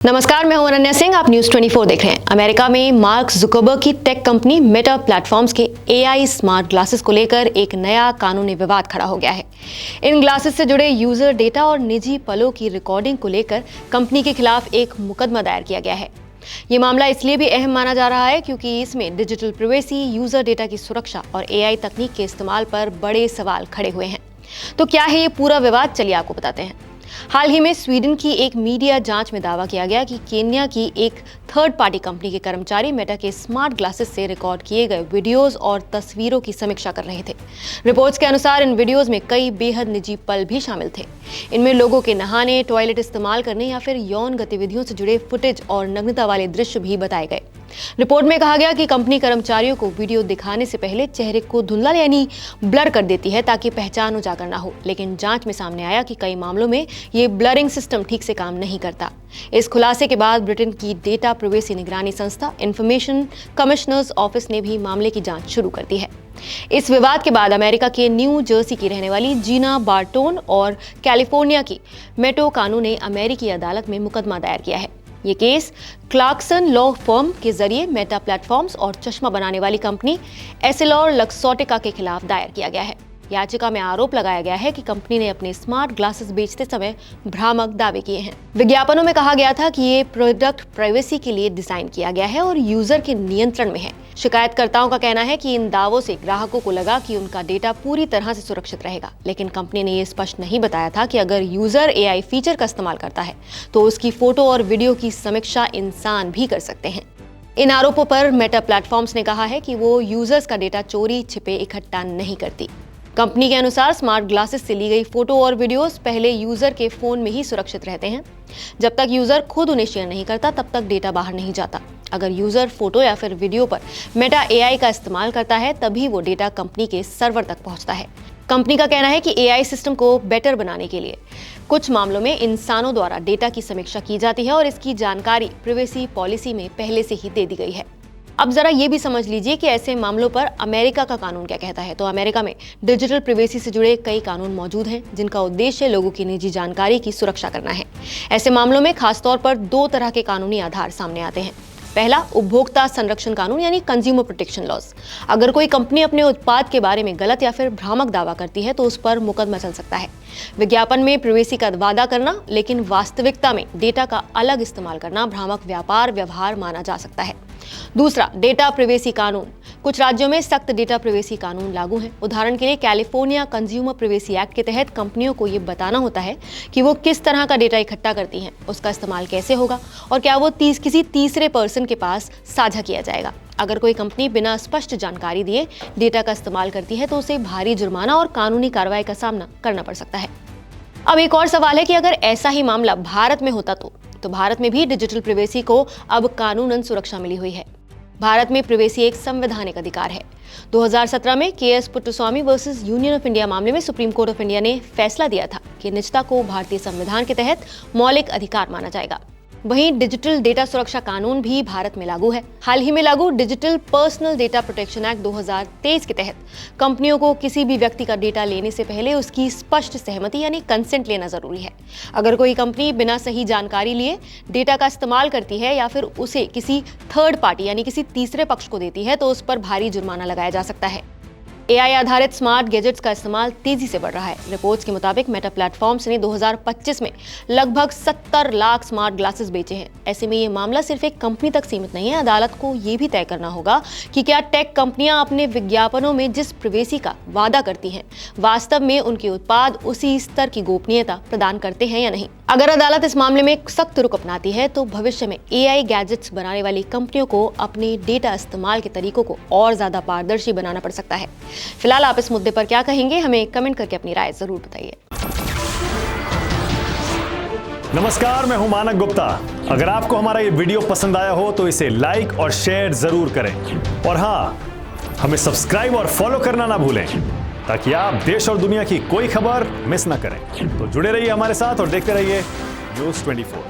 नमस्कार, मैं हूं अनन्या सिंह। आप न्यूज़ 24 देख रहे हैं। अमेरिका में मार्क जुकरबर्ग की टेक कंपनी मेटा प्लेटफॉर्म्स के एआई स्मार्ट ग्लासेस को लेकर एक नया कानूनी विवाद खड़ा हो गया है। इन ग्लासेस से जुड़े यूजर डेटा और निजी पलों की रिकॉर्डिंग को लेकर कंपनी के खिलाफ एक मुकदमा दायर किया गया है। ये मामला इसलिए भी अहम माना जा रहा है क्योंकि इसमें डिजिटल प्राइवेसी, यूजर डेटा की सुरक्षा और एआई तकनीक के इस्तेमाल पर बड़े सवाल खड़े हुए हैं। तो क्या है ये पूरा विवाद, चलिए आपको बताते हैं। हाल ही में स्वीडन की एक मीडिया जांच में दावा किया गया कि केन्या की एक थर्ड पार्टी कंपनी के कर्मचारी मेटा के स्मार्ट ग्लासेस से रिकॉर्ड किए गए वीडियोस और तस्वीरों की समीक्षा कर रहे थे। रिपोर्ट्स के अनुसार इन वीडियोस में कई बेहद निजी पल भी शामिल थे। इनमें लोगों के नहाने, टॉयलेट इस्तेमाल करने या फिर यौन गतिविधियों से जुड़े फुटेज और नग्नता वाले दृश्य भी बताए गए। रिपोर्ट में कहा गया कि कंपनी कर्मचारियों को वीडियो दिखाने से पहले चेहरे को धुंधला यानी ब्लर कर देती है ताकि पहचान उजागर ना हो, लेकिन जांच में सामने आया कि कई मामलों में ये ब्लरिंग सिस्टम ठीक से काम नहीं करता। इस खुलासे के बाद ब्रिटेन की डेटा प्राइवेसी निगरानी संस्था इन्फॉर्मेशन कमिश्नर्स ऑफिस ने भी मामले की जांच शुरू कर दी है। इस विवाद के बाद अमेरिका के न्यू जर्सी की रहने वाली जीना बार्टोन और कैलिफोर्निया की मेटो कानून ने अमेरिकी अदालत में मुकदमा दायर किया है। ये केस क्लार्कसन लॉ फर्म के जरिए मेटा प्लेटफॉर्म्स और चश्मा बनाने वाली कंपनी एस्silor-Luxottica के खिलाफ दायर किया गया है। याचिका में आरोप लगाया गया है कि कंपनी ने अपने स्मार्ट ग्लासेस बेचते समय भ्रामक दावे किए हैं। विज्ञापनों में कहा गया था कि ये प्रोडक्ट प्राइवेसी के लिए डिजाइन किया गया है और यूजर के नियंत्रण में है। शिकायतकर्ताओं का कहना है कि इन दावों से ग्राहकों को लगा कि उनका डेटा पूरी तरह से सुरक्षित रहेगा, लेकिन कंपनी ने ये स्पष्ट नहीं बताया था कि अगर यूजर एआई फीचर का इस्तेमाल करता है तो उसकी फोटो और वीडियो की समीक्षा इंसान भी कर सकते हैं। इन आरोपों पर मेटा प्लेटफॉर्म्स ने कहा है कि वो यूजर्स का डेटा चोरी छिपे इकट्ठा नहीं करती। कंपनी के अनुसार स्मार्ट ग्लासेस से ली गई फोटो और वीडियोस पहले यूजर के फोन में ही सुरक्षित रहते हैं। जब तक यूजर खुद उन्हें शेयर नहीं करता तब तक डेटा बाहर नहीं जाता। अगर यूजर फोटो या फिर वीडियो पर मेटा एआई का इस्तेमाल करता है तभी वो डेटा कंपनी के सर्वर तक पहुंचता है। कंपनी का कहना है कि एआई सिस्टम को बेटर बनाने के लिए कुछ मामलों में इंसानों द्वारा डेटा की समीक्षा की जाती है और इसकी जानकारी प्राइवेसी पॉलिसी में पहले से ही दे दी गई है। अब जरा ये भी समझ लीजिए कि ऐसे मामलों पर अमेरिका का कानून क्या कहता है। तो अमेरिका में डिजिटल प्राइवेसी से जुड़े कई कानून मौजूद हैं जिनका उद्देश्य लोगों की निजी जानकारी की सुरक्षा करना है। ऐसे मामलों में खासतौर पर दो तरह के कानूनी आधार सामने आते हैं। पहला, उपभोक्ता संरक्षण कानून यानी कंज्यूमर प्रोटेक्शन लॉज। अगर कोई कंपनी अपने उत्पाद के बारे में गलत या फिर भ्रामक दावा करती है तो उस पर मुकदमा चल सकता है। विज्ञापन में प्राइवेसी का वादा करना लेकिन वास्तविकता में डेटा का अलग इस्तेमाल करना भ्रामक व्यापार व्यवहार माना जा सकता है। दूसरा, डेटा प्राइवेसी कानून। कुछ राज्यों में सख्त डेटा प्राइवेसी कानून लागू हैं। उदाहरण के लिए कैलिफोर्निया कंज्यूमर प्राइवेसी एक्ट के तहत कंपनियों को ये बताना होता है कि वो किस तरह का डेटा इकट्ठा करती हैं, उसका इस्तेमाल कैसे होगा और क्या वो किसी तीसरे पर्सन के पास साझा किया जाएगा। अगर कोई कंपनी बिना स्पष्ट जानकारी दिए डेटा का इस्तेमाल करती है तो उसे भारी जुर्माना और कानूनी कार्रवाई का सामना करना पड़ सकता है। अब एक और सवाल है कि अगर ऐसा ही मामला भारत में होता तो भारत में भी डिजिटल प्राइवेसी को अब कानूनन सुरक्षा मिली हुई है। भारत में प्राइवेसी एक संवैधानिक अधिकार है। 2017 में KS Puttaswamy versus Union of India मामले में सुप्रीम कोर्ट ऑफ इंडिया ने फैसला दिया था कि निजता को भारतीय संविधान के तहत मौलिक अधिकार माना जाएगा। वहीं डिजिटल डेटा सुरक्षा कानून भी भारत में लागू है। हाल ही में लागू digital personal data protection act 2023 के तहत कंपनियों को किसी भी व्यक्ति का डेटा लेने से पहले उसकी स्पष्ट सहमति यानी कंसेंट लेना जरूरी है। अगर कोई कंपनी बिना सही जानकारी लिए डेटा का इस्तेमाल करती है या फिर उसे किसी थर्ड पार्टी यानी किसी तीसरे पक्ष को देती है तो उस पर भारी जुर्माना लगाया जा सकता है। एआई आधारित स्मार्ट गैजेट्स का इस्तेमाल तेजी से बढ़ रहा है। रिपोर्ट्स के मुताबिक मेटा प्लेटफॉर्म्स ने 2025 में लगभग 70 लाख स्मार्ट ग्लासेस बेचे हैं। ऐसे में ये मामला सिर्फ एक कंपनी तक सीमित नहीं है। अदालत को ये भी तय करना होगा कि क्या टेक कंपनियां अपने विज्ञापनों में जिस प्राइवेसी का वादा करती हैं वास्तव में उनके उत्पाद उसी स्तर की गोपनीयता प्रदान करते हैं या नहीं। अगर अदालत इस मामले में सख्त रुख अपनाती है तो भविष्य में एआई गैजेट्स बनाने वाली कंपनियों को अपने डेटा इस्तेमाल के तरीकों को और ज्यादा पारदर्शी बनाना पड़ सकता है। फिलहाल आप इस मुद्दे पर क्या कहेंगे, हमें कमेंट करके अपनी राय जरूर बताइए। नमस्कार, मैं हूं मानक गुप्ता। अगर आपको हमारा ये वीडियो पसंद आया हो तो इसे लाइक और शेयर जरूर करें और हाँ, हमें सब्सक्राइब और फॉलो करना ना भूलें ताकि आप देश और दुनिया की कोई खबर मिस ना करें। तो जुड़े रहिए हमारे साथ और देखते रहिए न्यूज़ 24।